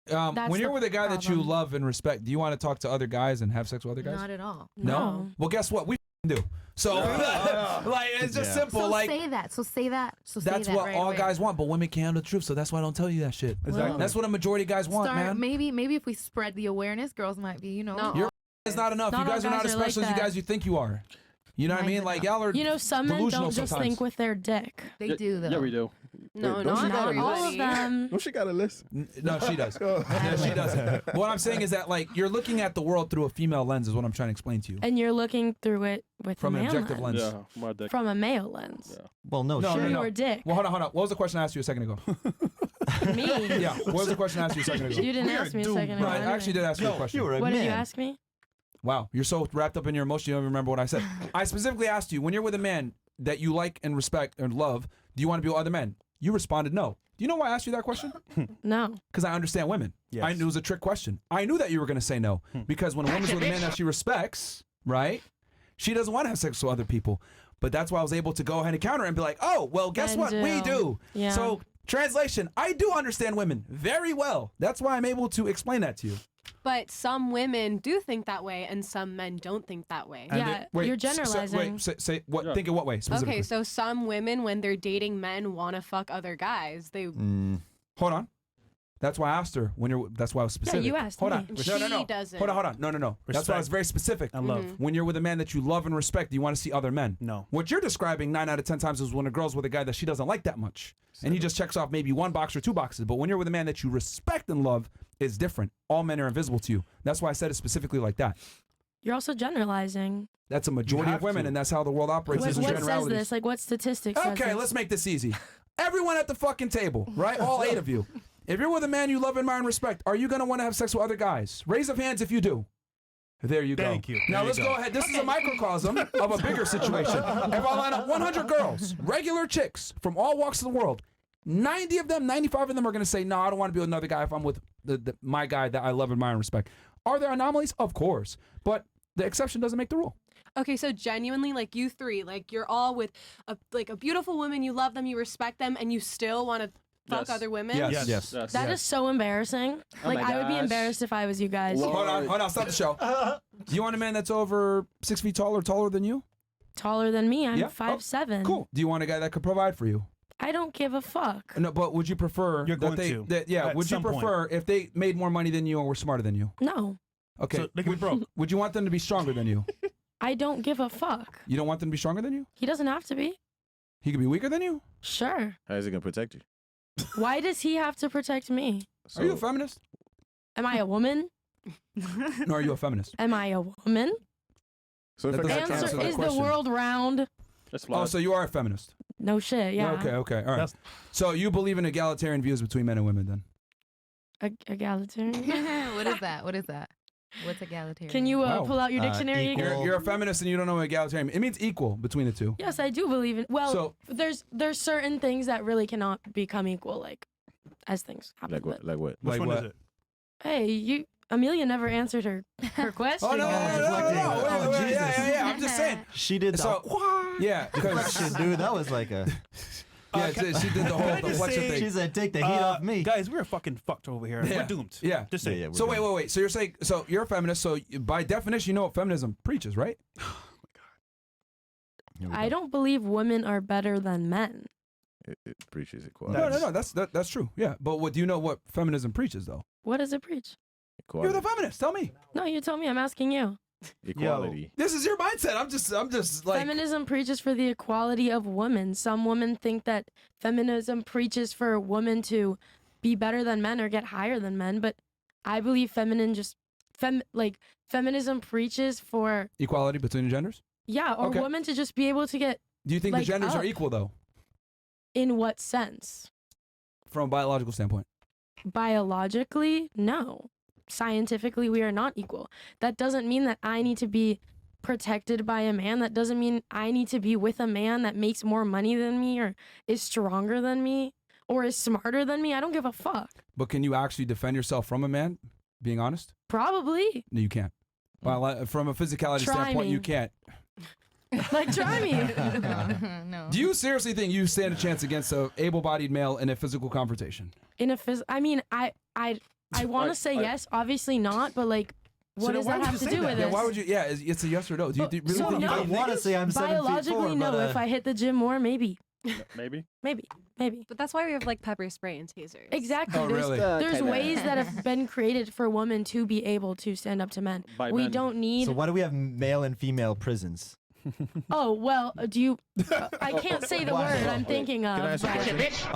when you're with a guy that you love and respect, do you want to talk to other guys and have sex with other guys? Not at all. No. Well, guess what? We do. So, like, it's just simple. So like, say that. So say that. So that's say that what right all away. guys want, but women can't handle the truth. So that's why I don't tell you that shit. Exactly. That's what a majority of guys want, man. Maybe if we spread the awareness, girls might be, you know. No. Your is not enough. Not you guys all are not guys as are like special as you that. guys you think you are. You know what I mean? Like, y'all are. You know, some men delusional don't just sometimes. think with their dick. They do though. Yeah, we do. No, Wait, don't she not got a all list? of them. No, she got a list. No, she does. Yeah, she doesn't. What I'm saying is that, like, you're looking at the world through a female lens is what I'm trying to explain to you. And you're looking through it with From a an male objective lens. Yeah, my dick. From a male lens. Yeah. Well, no, No, shit. no, no. Your dick. Well, hold on. What was the question I asked you a second ago? Me. Yeah, what was the question I asked you a second ago? You didn't ask me a second ago. No, I actually did ask you a question. You were a What man. did you ask me? Wow, you're so wrapped up in your emotion you don't even remember what I said. I specifically asked you, when you're with a man that you like and respect and love, do you want to be with other men? You responded no. Do you know why I asked you that question? No. Because I understand women. Yes. I knew it was a trick question. I knew that you were going to say no. Because when a woman's with a man that she respects, right, she doesn't want to have sex with other people. But that's why I was able to go ahead and counter and be like, oh, well, guess what? We do. Yeah. So, translation, I do understand women very well. That's why I'm able to explain that to you. But some women do think that way, and some men don't think that way. Yeah, you're generalizing. Say what? Yeah. Think in what way specifically? Okay, so some women, when they're dating men, want to fuck other guys. They Hold on. That's why I asked her when you're. That's why I was specific. you asked Hold me. on. She No. doesn't. Hold on. No. That's why I was very specific. And love. When you're with a man that you love and respect, do you want to see other men? No. What you're describing 9 out of 10 times is when a girl's with a guy that she doesn't like that much, and he just checks off maybe 1 box or 2 boxes. But when you're with a man that you respect and love, it's different. All men are invisible to you. That's why I said it specifically like that. You're also generalizing. That's a majority of women, and that's how the world operates. What is says generalities. this? Like, what statistics says Okay, this? let's make this easy. Everyone at the fucking table, right? All 8 of you. If you're with a man you love, admire, and respect, are you going to want to have sex with other guys? Raise of hands if you do. There you go. Thank you. Now let's go ahead. This is a microcosm of a bigger situation. If I line up 100 girls, regular chicks from all walks of the world, 90 of them, 95 of them are going to say, no, I don't want to be with another guy if I'm with my guy that I love, admire, and respect. Are there anomalies? Of course. But the exception doesn't make the rule. Okay, so genuinely, like you three, like you're all with a beautiful woman, you love them, you respect them, and you still want to fuck other women? Yes. That is so embarrassing. Like, I would be embarrassed if I was you guys. Hold on, stop the show. Do you want a man that's over 6 feet tall or taller than you? Taller than me. I'm Yeah? 5'7". Cool. Do you want a guy that could provide for you? I don't give a fuck. No, but would you prefer You're going that to, yeah, at would you some point. prefer if they made more money than you and were smarter than you? No. Okay. So they can be broke. Would you want them to be stronger than you? I don't give a fuck. You don't want them to be stronger than you? He doesn't have to be. He could be weaker than you? Sure. How is he gonna protect you? Why does he have to protect me? Are you a feminist? Am I a woman? No, are you a feminist? Am I a woman? So That if I doesn't got answer Answer, that is the question. world round? That's Oh, so you are a feminist. No shit, yeah. Okay, all right. That's- So you believe in egalitarian views between men and women then? Egalitarian? What is that? What is that? What's egalitarian? Can you Wow. pull out your dictionary? equal. You're a feminist and you don't know what egalitarian. It means equal between the two. Yes, I do believe in. Well, So- there's certain things that really cannot become equal, like as things happen. Like what? but- Like what? Which Like one what? is it? Hey, Amelia never answered her question. Oh, no. Jesus. Yeah. I'm just saying. She did the So, yeah, because shit, dude. That was like a. she did the whole deflection thing. She said, "Take the heat off me." Guys, we're fucking fucked over here. Yeah. We're doomed. Yeah. Just say. Yeah, we're So done. wait. So you're saying, so you're a feminist. So by definition, you know what feminism preaches, right? Here we I go. don't believe women are better than men. It preaches equality. No. That's true. Yeah. But what do you know what feminism preaches though? What does it preach? You're the feminist. Tell me. No, you told me. I'm asking you. Equality. This is your mindset. I'm just like. Feminism preaches for the equality of women. Some women think that feminism preaches for women to be better than men or get higher than men, but I believe feminism preaches for Equality between the genders? or Okay. women to just be able to get. Do you think the Like, genders are up. equal though, In what sense? from a biological standpoint? Biologically, no. Scientifically, we are not equal. That doesn't mean that I need to be protected by a man. That doesn't mean I need to be with a man that makes more money than me or is stronger than me or is smarter than me. I don't give a fuck. But can you actually defend yourself from a man? Being honest, Probably. no, you can't. From a physicality Try standpoint, me. you can't. Like, try me. No. Do you seriously think you stand a chance against a able-bodied male in a physical confrontation? I mean, I want to say yes, obviously not, but like, what does that have to do with Yeah, this? why would you? Yeah, it's a yes or no. Do you really So think you no. I can want to say I'm 7 feet Biologically, 4, no. but, If I hit the gym more, maybe. Maybe. But that's why we have like pepper spray and tasers. Exactly. Oh, really? There's ways that have been created for women to be able to stand up to men. By We men. don't need. So why do we have male and female prisons? Oh well, do you? I can't say the Why? word I'm thinking of. Can I ask you a but- question?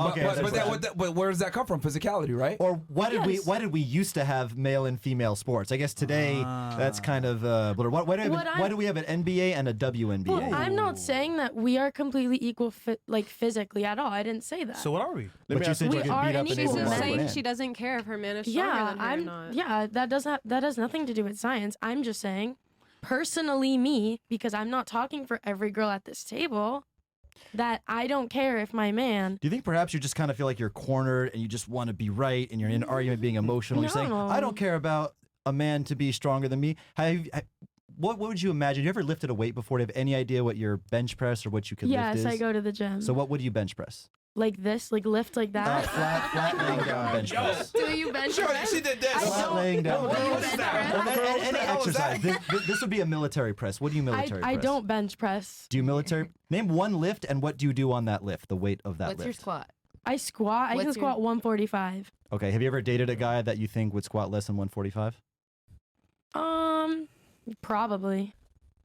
Okay, but where does that come from? Physicality, right? or why did Yes. why did we used to have male and female sports? I guess today that's kind of blurred. Why do we have an NBA and a WNBA? Well, I'm not saying that we are completely equal, like physically at all. I didn't say that. So what are we? Let But me you ask said you you a could are beat up an an equal She's able just man. saying man. she doesn't care if her man is stronger yeah, than her or not. that has nothing to do with science. I'm just saying, personally, me, because I'm not talking for every girl at this table, that I don't care if my man. Do you think perhaps you just kind of feel like you're cornered and you just want to be right and you're in an argument being emotional? You're saying, No. I don't care about a man to be stronger than me. What would you imagine? You ever lifted a weight before? Do you have any idea what your bench press or what you could lift Yes, is? I go to the gym. So what would you bench press? Like this, like lift like that. Flat laying down bench press. Do you bench Sure, press? she did this. Flat laying down. What bench is press. that? Well, any the hell is that? exercise. This would be a military press. What do you military I press? don't bench press. Do you military? Name one lift and what do you do on that lift? The weight of that What's lift. your squat? I squat. I can What's your- squat 145. Okay. Have you ever dated a guy that you think would squat less than 145? Probably.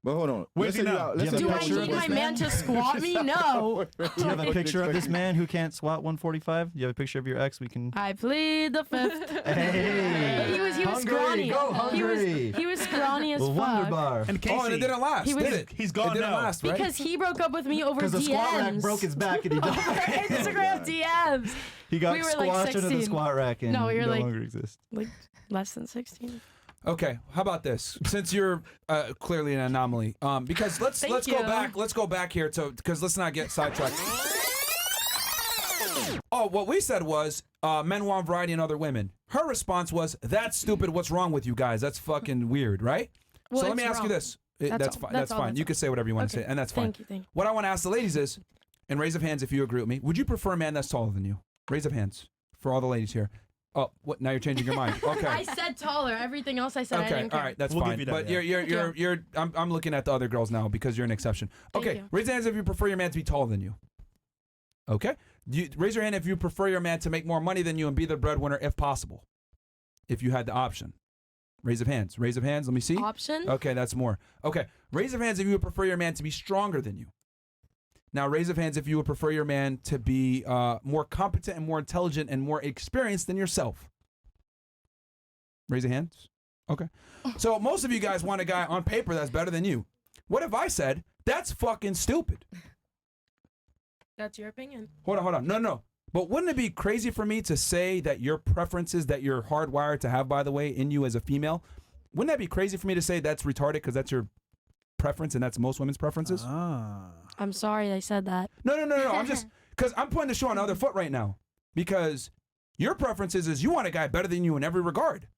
But hold on. Wait, Let's say no. you out- Do you let's have say a Do you I out- picture of need this my man man? to squat me? No. Do you have a picture of this man who can't squat 145? Do you have a picture of your ex? We can. I plead the fifth. Hey. But he was Hungary, scrawny. go He Hungary. was scrawny as Wonder fuck. bar. And Casey. Oh, and it didn't last, He was- did it? He's gone It didn't now. last, right? Because he broke up with me over Because the squat rack DMs. broke his back and he Over died. Instagram DMs. He got We were like squashed into the 16. squat rack and No, we were no like- longer exists. Like less than 16. Okay, how about this? Since you're clearly an anomaly, because let's Thank go you. back. Let's go back here to because let's not get sidetracked. Oh, what we said was men want variety in other women. Her response was, "That's stupid. What's wrong with you guys? That's fucking weird, right?" Well, so let me it's ask you wrong. this. That's That's all. fine. That's That's all. fine. That's You can say whatever you want to Okay. say, and that's fine. Thank you. What I want to ask the ladies is, and raise of hands if you agree with me, would you prefer a man that's taller than you? Raise of hands for all the ladies here. Oh, what? Now you're changing your mind. Okay. I said taller. Everything else I said I Okay, didn't all care. right, that's We'll fine. give you that, But yeah. you're. I'm looking at the other girls now because you're an exception. Thank Okay, you. raise your hands if you prefer your man to be taller than you. Okay, raise your hand if you prefer your man to make more money than you and be the breadwinner if possible. If you had the option, raise of hands. Raise of hands. Let me see. Option? Okay, that's more. Okay, raise of hands if you would prefer your man to be stronger than you. Now, raise of hands if you would prefer your man to be more competent and more intelligent and more experienced than yourself. Raise your hands. Okay. So most of you guys want a guy on paper that's better than you. What if I said, that's fucking stupid? That's your opinion. Hold on. No. But wouldn't it be crazy for me to say that your preferences that you're hardwired to have, by the way, in you as a female, wouldn't that be crazy for me to say that's retarded because that's your preference and that's most women's preferences? I'm sorry I said that. No. I'm just, because I'm putting the show on the other foot right now. Because your preferences is you want a guy better than you in every regard.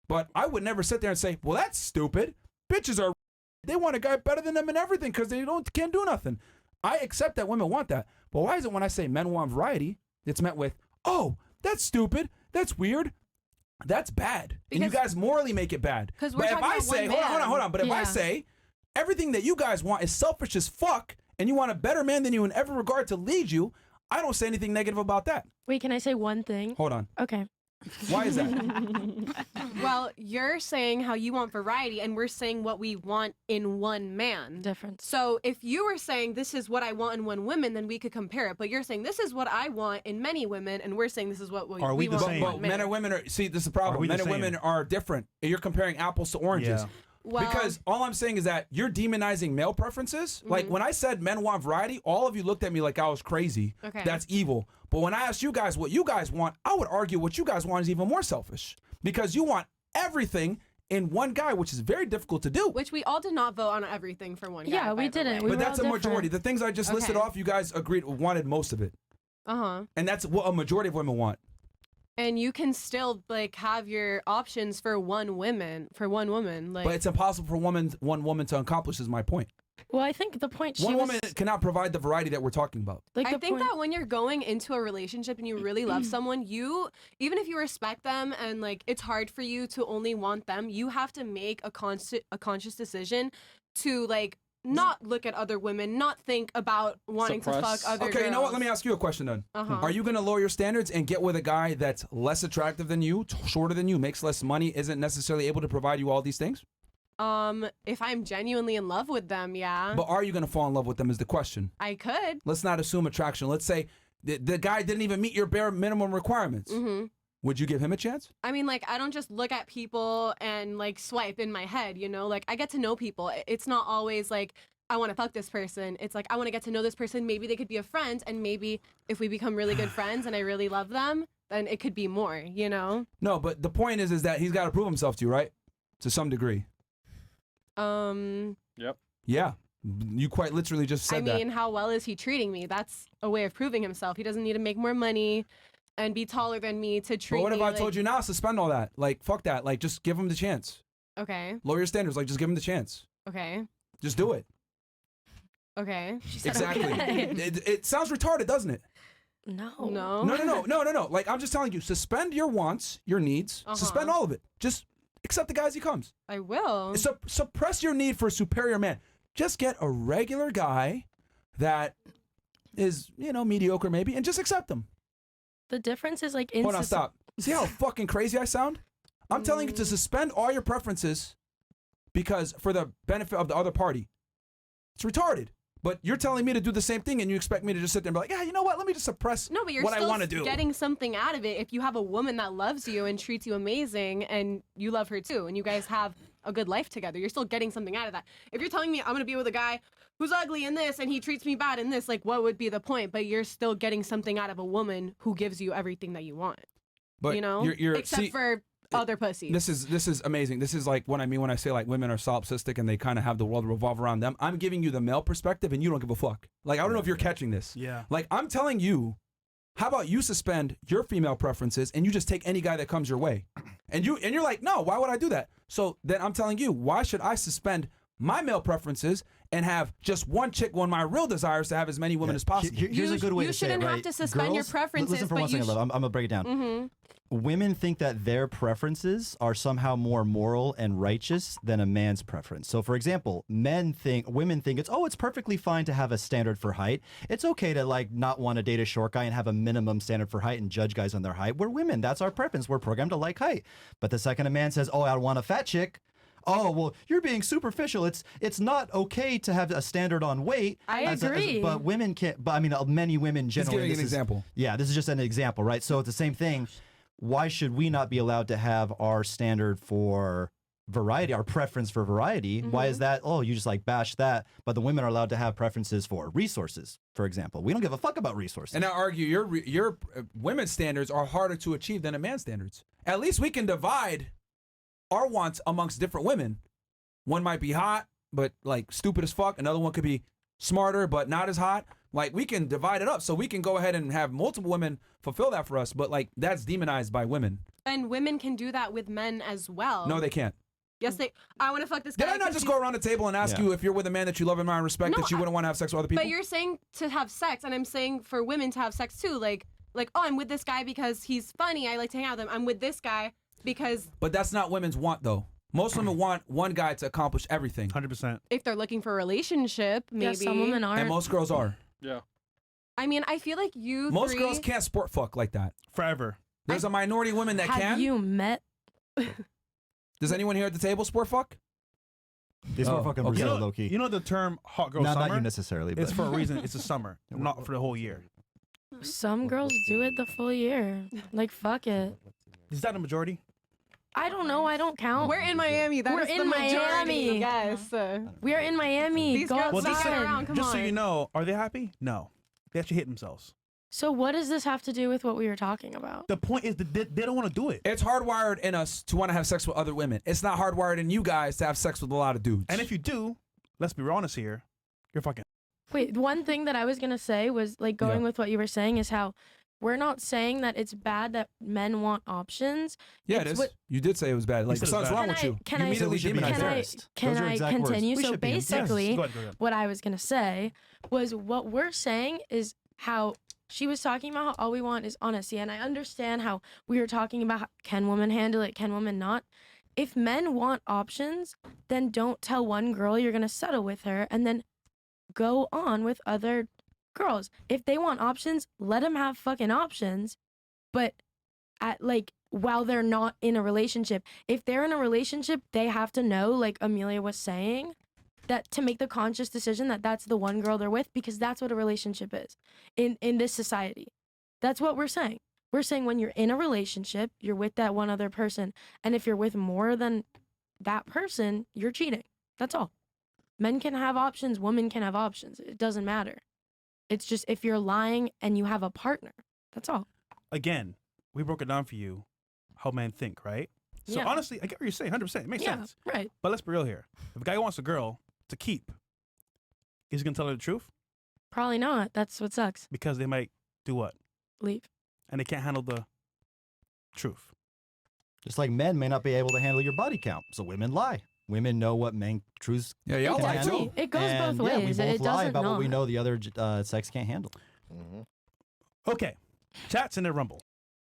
But I would never sit there and say, well, that's stupid. Bitches are, they want a guy better than them in everything because they can't do nothing. I accept that women want that. But why is it when I say men want variety, it's met with, oh, that's stupid. That's weird. That's bad. And you Because- guys morally make it bad. 'Cause we're But if talking I about say, one hold man. on. But if I Yeah. say everything that you guys want is selfish as fuck and you want a better man than you in every regard to lead you, I don't say anything negative about that. Wait, can I say one thing? Hold on. Okay. Why is that? Well, you're saying how you want variety, and we're saying what we want in one man. Difference. So if you were saying this is what I want in one woman, then we could compare it. But you're saying this is what I want in many women, and we're saying this is what Are we we the want same? in But one man. men and women are, see, this is the Are problem. we the Men and same? women are different. You're comparing apples to oranges. Yeah. Well, Because all I'm saying is that you're demonizing male preferences. Like when I said men want variety, all of you looked at me like I was crazy. Okay. That's evil. But when I asked you guys what you guys want, I would argue what you guys want is even more selfish. Because you want everything in one guy, which is very difficult to do. which we all did not vote on everything for one guy. Yeah, we by the didn't. way. We But were that's a all majority. different. The things I just listed Okay. off, you guys agreed wanted most of it. Uh-huh. And that's what a majority of women want. And you can still like have your options for one woman. Like But it's impossible for one woman to accomplish is my point. Well, I think the point she One was woman cannot provide the variety that we're talking about. like I the think point, that when you're going into a relationship and you really love someone, even if you respect them and like it's hard for you to only want them, you have to make a conscious decision to like not look at other women, not think about wanting to fuck Suppress. other Okay, girls. you know what? Let me ask you a question then. Uh-huh. Are you going to lower your standards and get with a guy that's less attractive than you, shorter than you, makes less money, isn't necessarily able to provide you all these things? If I'm genuinely in love with them, yeah, But are you going to fall in love with them is the question. I could. Let's not assume attraction. Let's say the guy didn't even meet your bare minimum requirements. Mm-hmm. Would you give him a chance? I mean, like, I don't just look at people and like swipe in my head, you know? Like, I get to know people. It's not always like I want to fuck this person. It's like I want to get to know this person. Maybe they could be a friend, and maybe if we become really good friends and I really love them, then it could be more, you know? No, but the point is that he's got to prove himself to you, right? To some degree. Yep. Yeah. You quite literally just said I mean, how well is he treating me? That's a way of proving himself. He doesn't need to make more money and be taller than me to that. treat But what me if I like, told you now, suspend all that? Like, fuck that. Like, just give him the chance. Okay, Lower your standards. Like, just give him the chance. okay, Just do it. okay. Exactly. okay. It sounds retarded, doesn't it? no. No. Like, I'm just telling you, suspend your wants, your needs. Suspend all of it. Just accept the guy as he comes. I will. Suppress your need for a superior man. Just get a regular guy that is, mediocre maybe, and just accept him. The difference is like Hold on, stop. See how fucking crazy I sound? I'm telling you to suspend all your preferences because for the benefit of the other party. It's retarded. But you're telling me to do the same thing and you expect me to just sit there and be like, yeah, you know what? Let me just suppress No, but you're what I still want to do. getting something out of it if you have a woman that loves you and treats you amazing and you love her too and you guys have a good life together. You're still getting something out of that. If you're telling me I'm going to be with a guy who's ugly in this and he treats me bad in this, like what would be the point? But you're still getting something out of a woman who gives you everything that you want. But you know? you're Except for other pussies. This is amazing. This is like what I mean when I say like women are solipsistic and they kind of have the world revolve around them. I'm giving you the male perspective and you don't give a fuck. Like I don't know if you're catching this. Yeah. Like I'm telling you, how about you suspend your female preferences and you just take any guy that comes your way? And you're like, no, why would I do that? So then I'm telling you, why should I suspend my male preferences and have just one chick when my real desire is to have as many women as possible? Here's a good way to say it, You shouldn't have right? to suspend your Girls- preferences, Listen for but one second, love. I'm gonna break it down. Mm-hmm. Women think that their preferences are somehow more moral and righteous than a man's preference. So, for example, women think it's perfectly fine to have a standard for height. It's okay to like not want to date a short guy and have a minimum standard for height and judge guys on their height. We're women. That's our preference. We're programmed to like height. But the second a man says, "Oh, I want a fat chick," oh, well, you're being superficial. It's not okay to have a standard on weight. I agree. But women can't. But I mean, many women Just generally. giving an this is- example. Yeah, this is just an example, right? So it's the same thing. Why should we not be allowed to have our standard for variety, our preference for variety? Why is that? Oh, you just like bash that. But the women are allowed to have preferences for resources, for example. We don't give a fuck about resources. And I argue your women's standards are harder to achieve than a man's standards. At least we can divide our wants amongst different women. One might be hot, but like stupid as fuck. Another one could be smarter, but not as hot. Like we can divide it up so we can go ahead and have multiple women fulfill that for us. But like that's demonized by women. And women can do that with men as well. No, they can't. Yes, I want to fuck this guy. Did I not 'cause just he's- go around the table and ask Yeah. you if you're with a man that you love and admire and respect No, that you wouldn't want to have sex with other people? But you're saying to have sex, and I'm saying for women to have sex too. Like, oh, I'm with this guy because he's funny. I like to hang out with him. I'm with this guy because But that's not women's want though. Most women want one guy to accomplish everything. 100%. if they're looking for a relationship, maybe. Yeah, some women aren't. And most girls are. Yeah. I mean, I feel like you Most three, girls can't sport fuck like that. Forever. There's a minority of women that Have can. you met? Does anyone here at the table sport fuck? These Oh, were fucking okay. Brazil, You know, low key. you know the term hot girl Not summer? you necessarily, but It's for a reason. It's a summer, not for the whole year. Some girls do it the full year. Like fuck it. Is that a majority? I don't know. I don't count. We're in Miami. That We're is in the majority. Miami. Yes. We are in Miami. These Go girls Well, not just, get outside. around. Come just on. so you know, are they happy? No. They actually hit themselves. So what does this have to do with what we were talking about? The point is that they don't want to do it. It's hardwired in us to want to have sex with other women. It's not hardwired in you guys to have sex with a lot of dudes. And if you do, let's be honest here, you're fucking. Wait, one thing that I was gonna say was like going Yeah. with what you were saying is how we're not saying that it's bad that men want options. Yeah, It's it is. what- You did say it was bad. Like, said it was something's bad. wrong with you. Can You I- immediately we should be demonized Can her. I, embarrassed. can Those are I exact words. continue? We So should be embarrassed. basically, Yes, go ahead. what I was gonna say was what we're saying is how she was talking about how all we want is honesty, and I understand how we were talking about how, can women handle it, can women not. If men want options, then don't tell one girl you're gonna settle with her and then go on with other girls. If they want options, let them have fucking options, but at like while they're not in a relationship. If they're in a relationship, they have to know, like Amelia was saying, that to make the conscious decision that that's the one girl they're with, because that's what a relationship is in this society. That's what we're saying. We're saying when you're in a relationship, you're with that one other person, and if you're with more than that person, you're cheating. That's all. Men can have options, women can have options. It doesn't matter. It's just if you're lying and you have a partner. That's all. Again, we broke it down for you how men think, right? So Yeah. honestly, I get what you're saying, 100%. It makes Yeah, sense. right. But let's be real here. If a guy wants a girl to keep, he's gonna tell her the truth Probably not. That's what sucks. because they might do what, Leave. and they can't handle the truth. Just like men may not be able to handle your body count, so women lie. Women know what men truths. Yeah, y'all can lie handle. too. It goes And, both yeah, we ways. both It lie doesn't about what we not. know the other sex can't handle. Mhm. Okay, chats in the Rumble.